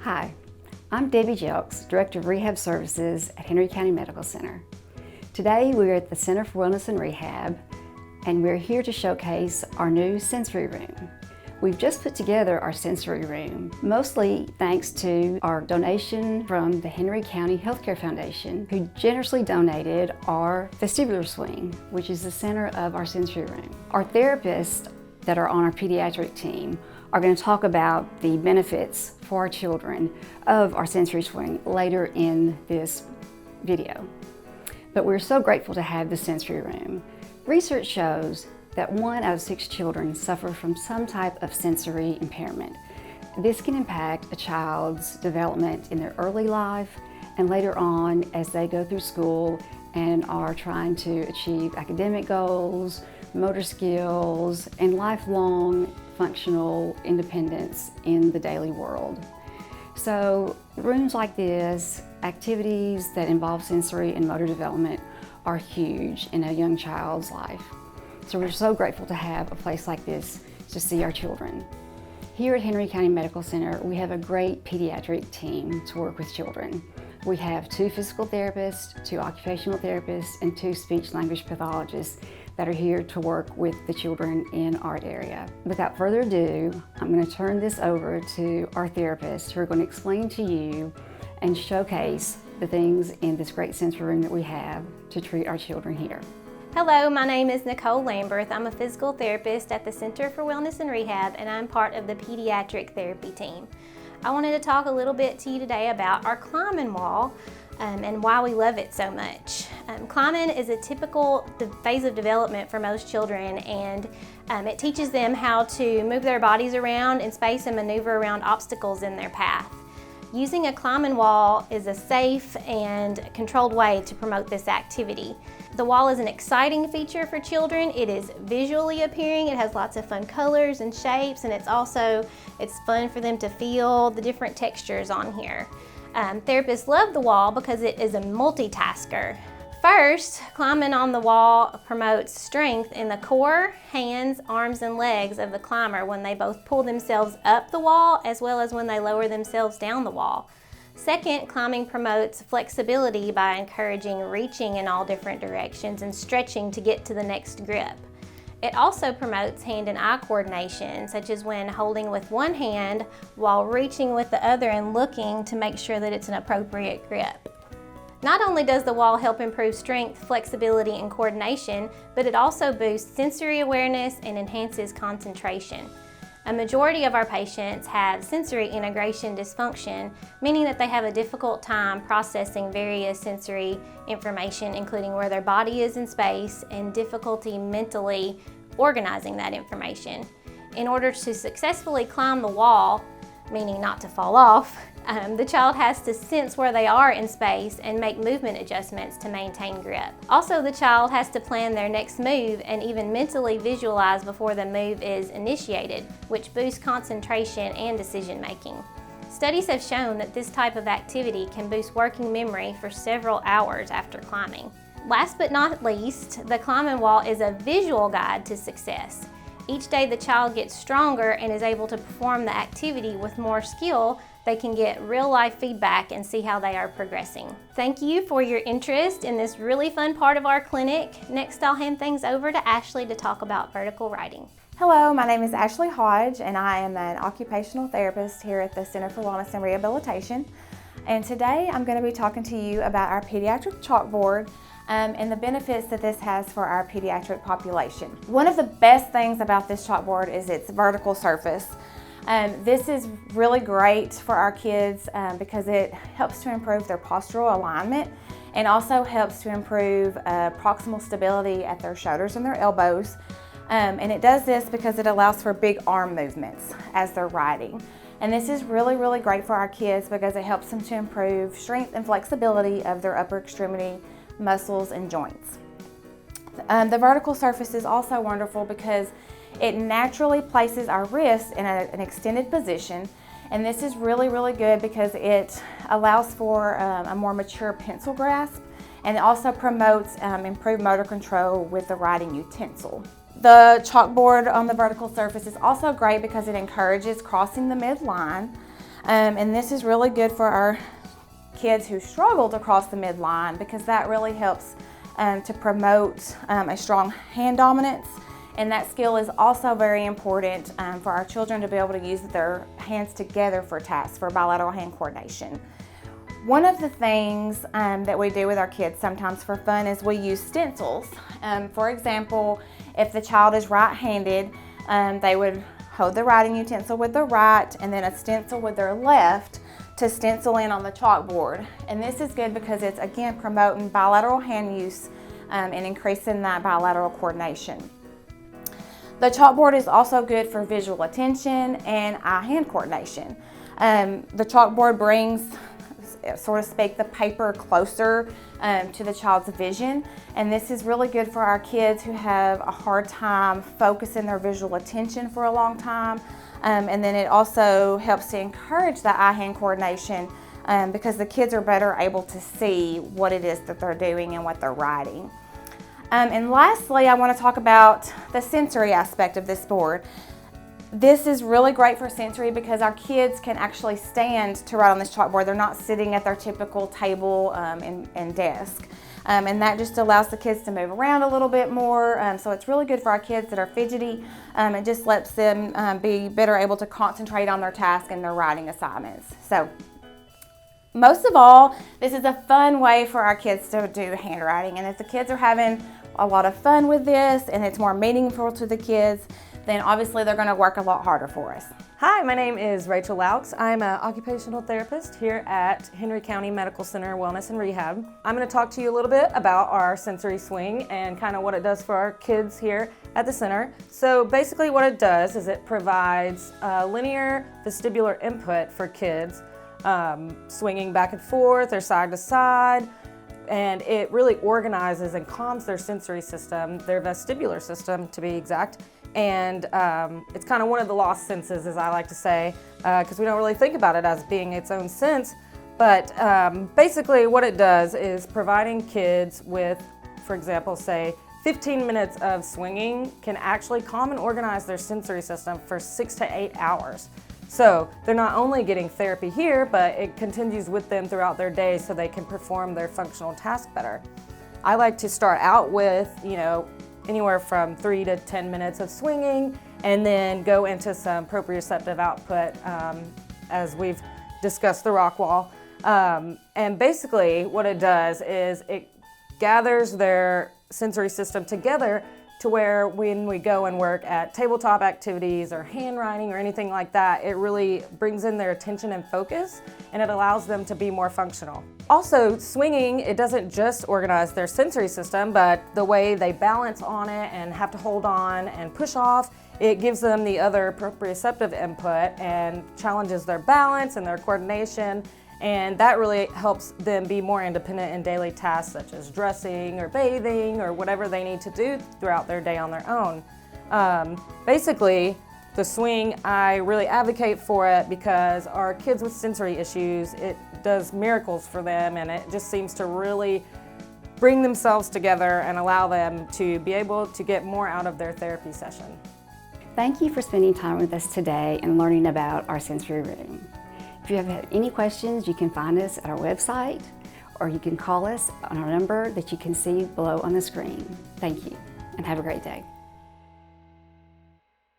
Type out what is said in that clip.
Hi, I'm Debbie Jelks, Director of Rehab Services at Henry County Medical Center. Today we're at the Center for Wellness and Rehab, and we're here to showcase our new sensory room. We've just put together our sensory room, mostly thanks to our donation from the Henry County Healthcare Foundation, who generously donated our vestibular swing, which is the center of our sensory room. Our therapists that are on our pediatric team are going to talk about the benefits for our children of our sensory swing later in this video. But we're so grateful to have the sensory room. Research shows that 1 out of 6 children suffer from some type of sensory impairment. This can impact a child's development in their early life and later on as they go through school and are trying to achieve academic goals, motor skills, and lifelong functional independence in the daily world. So rooms like this, activities that involve sensory and motor development are huge in a young child's life. So we're so grateful to have a place like this to see our children. Here at Henry County Medical Center, we have a great pediatric team to work with children. We have 2 physical therapists, 2 occupational therapists, and 2 speech-language pathologists that are here to work with the children in our area. Without further ado, I'm going to turn this over to our therapists who are going to explain to you and showcase the things in this great sensory room that we have to treat our children here. Hello, my name is Nicole Lamberth. I'm a physical therapist at the Center for Wellness and Rehab, and I'm part of the Pediatric Therapy Team. I wanted to talk a little bit to you today about our climbing wall and why we love it so much. Climbing is a typical phase of development for most children, and it teaches them how to move their bodies around in space and maneuver around obstacles in their path. Using a climbing wall is a safe and controlled way to promote this activity. The wall is an exciting feature for children. It is visually appealing. It has lots of fun colors and shapes, and it's fun for them to feel the different textures on here. Therapists love the wall because it is a multitasker. First, climbing on the wall promotes strength in the core, hands, arms, and legs of the climber when they both pull themselves up the wall as well as when they lower themselves down the wall. Second, climbing promotes flexibility by encouraging reaching in all different directions and stretching to get to the next grip. It also promotes hand and eye coordination, such as when holding with one hand while reaching with the other and looking to make sure that it's an appropriate grip. Not only does the wall help improve strength, flexibility, and coordination, but it also boosts sensory awareness and enhances concentration. A majority of our patients have sensory integration dysfunction, meaning that they have a difficult time processing various sensory information, including where their body is in space, and difficulty mentally organizing that information. In order to successfully climb the wall, meaning not to fall off, the child has to sense where they are in space and make movement adjustments to maintain grip. Also, the child has to plan their next move and even mentally visualize before the move is initiated, which boosts concentration and decision making. Studies have shown that this type of activity can boost working memory for several hours after climbing. Last but not least, the climbing wall is a visual guide to success. Each day the child gets stronger and is able to perform the activity with more skill. They can get real-life feedback and see how they are progressing. Thank you for your interest in this really fun part of our clinic. Next, I'll hand things over to Ashley to talk about vertical riding. Hello, my name is Ashley Hodge, and I am an occupational therapist here at the Center for Wellness and Rehabilitation. And today I'm going to be talking to you about our pediatric chalkboard and the benefits that this has for our pediatric population. One of the best things about this chalkboard is its vertical surface. This is really great for our kids because it helps to improve their postural alignment and also helps to improve proximal stability at their shoulders and their elbows. And it does this because it allows for big arm movements as they're riding. And this is really, really great for our kids because it helps them to improve strength and flexibility of their upper extremity muscles and joints. The vertical surface is also wonderful because it naturally places our wrists in an extended position, and this is really, really good because it allows for a more mature pencil grasp, and it also promotes improved motor control with the writing utensil. The chalkboard on the vertical surface is also great because it encourages crossing the midline. And this is really good for our kids who struggle to cross the midline, because that really helps to promote a strong hand dominance. And that skill is also very important for our children to be able to use their hands together for tasks, for bilateral hand coordination. One of the things that we do with our kids sometimes for fun is we use stencils. For example, if the child is right-handed, they would hold the writing utensil with their right and then a stencil with their left to stencil in on the chalkboard. And this is good because it's, again, promoting bilateral hand use and increasing that bilateral coordination. The chalkboard is also good for visual attention and eye-hand coordination. The chalkboard brings, so to speak, the paper closer to the child's vision, and this is really good for our kids who have a hard time focusing their visual attention for a long time. And then it also helps to encourage that eye-hand coordination because the kids are better able to see what it is that they're doing and what they're writing. And lastly, I want to talk about the sensory aspect of this board. This is really great for sensory because our kids can actually stand to write on this chalkboard. They're not sitting at their typical table and desk. And that just allows the kids to move around a little bit more. So it's really good for our kids that are fidgety. It just lets them be better able to concentrate on their task and their writing assignments. So most of all, this is a fun way for our kids to do handwriting. And if the kids are having a lot of fun with this and it's more meaningful to the kids, then obviously they're going to work a lot harder for us. Hi, my name is Rachel Laux. I'm an occupational therapist here at Henry County Medical Center Wellness and Rehab. I'm going to talk to you a little bit about our sensory swing and kind of what it does for our kids here at the center. So basically what it does is it provides linear vestibular input for kids, swinging back and forth or side to side, and it really organizes and calms their sensory system, their vestibular system to be exact. And it's kind of one of the lost senses, as I like to say, because we don't really think about it as being its own sense. But basically what it does is providing kids with, for example, say 15 minutes of swinging can actually calm and organize their sensory system for 6 to 8 hours. So they're not only getting therapy here, but it continues with them throughout their day so they can perform their functional task better. I like to start out with, anywhere from 3 to 10 minutes of swinging and then go into some proprioceptive output as we've discussed the rock wall. And basically what it does is it gathers their sensory system together to where when we go and work at tabletop activities or handwriting or anything like that, it really brings in their attention and focus, and it allows them to be more functional. Also, swinging, it doesn't just organize their sensory system, but the way they balance on it and have to hold on and push off, it gives them the other proprioceptive input and challenges their balance and their coordination. And that really helps them be more independent in daily tasks such as dressing or bathing or whatever they need to do throughout their day on their own. Basically, the swing, I really advocate for it because our kids with sensory issues, it does miracles for them, and it just seems to really bring themselves together and allow them to be able to get more out of their therapy session. Thank you for spending time with us today and learning about our sensory room. If you have had any questions, you can find us at our website, or you can call us on our number that you can see below on the screen. Thank you, and have a great day.